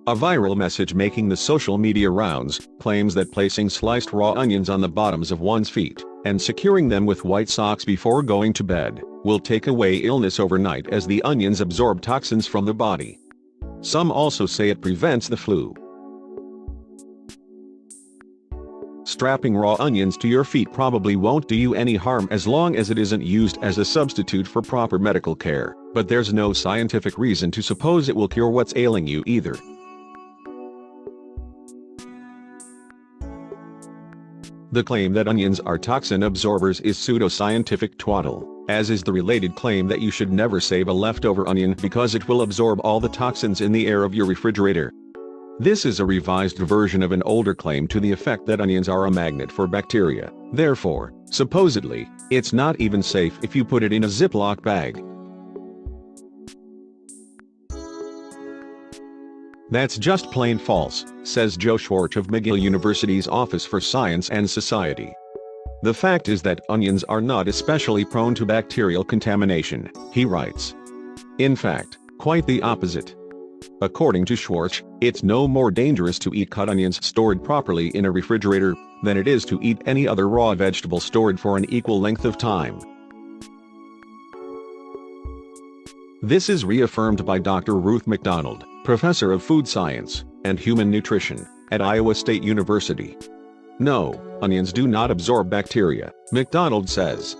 A viral message making the social media rounds claims that placing sliced raw onions on the bottoms of one's feet and securing them with white socks before going to bed will take away illness overnight as the onions absorb toxins from the body. Some also say it prevents the flu. Strapping raw onions to your feet probably won't do you any harm as long as it isn't used as a substitute for proper medical care, but there's no scientific reason to suppose it will cure what's ailing you either. The claim that onions are toxin absorbers is pseudoscientific twaddle, as is the related claim that you should never save a leftover onion because it will absorb all the toxins in the air of your refrigerator. This is a revised version of an older claim to the effect that onions are a magnet for bacteria. Therefore, supposedly, it's not even safe if you put it in a Ziploc bag. That's just plain false, says Joe Schwartz of McGill University's Office for Science and Society. The fact is that onions are not especially prone to bacterial contamination, he writes. In fact, quite the opposite. According to Schwartz, it's no more dangerous to eat cut onions stored properly in a refrigerator than it is to eat any other raw vegetable stored for an equal length of time. This is reaffirmed by Dr. Ruth McDonald, professor of food science and human nutrition at Iowa State University. No, onions do not absorb bacteria, McDonald says.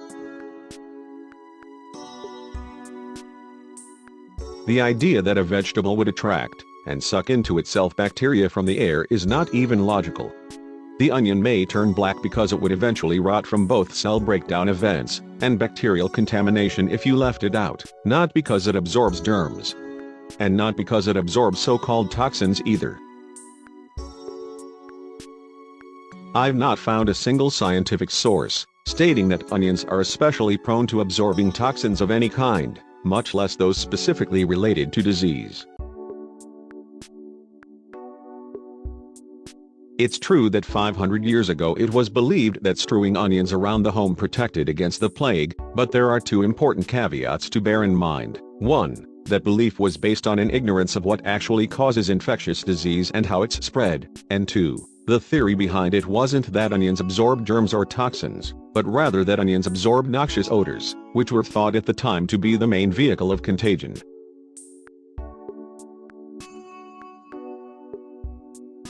The idea that a vegetable would attract and suck into itself bacteria from the air is not even logical. The onion may turn black because it would eventually rot from both cell breakdown events and bacterial contamination if you left it out, not because it absorbs germs. And not because it absorbs so-called toxins either. I've not found a single scientific source stating that onions are especially prone to absorbing toxins of any kind, much less those specifically related to disease. It's true that 500 years ago it was believed that strewing onions around the home protected against the plague, but there are two important caveats to bear in mind. 1. That belief was based on an ignorance of what actually causes infectious disease and how it's spread, and 2. The theory behind it wasn't that onions absorb germs or toxins, but rather that onions absorb noxious odors, which were thought at the time to be the main vehicle of contagion.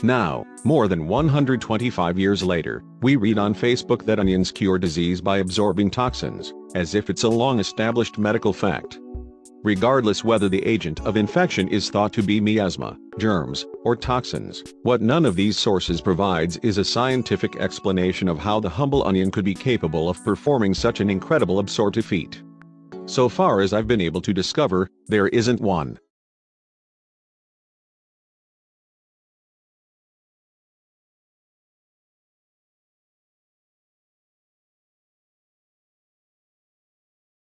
Now, more than 125 years later, we read on Facebook that onions cure disease by absorbing toxins, as if it's a long-established medical fact. Regardless whether the agent of infection is thought to be miasma, germs, or toxins, what none of these sources provides is a scientific explanation of how the humble onion could be capable of performing such an incredible absorptive feat. So far as I've been able to discover, there isn't one.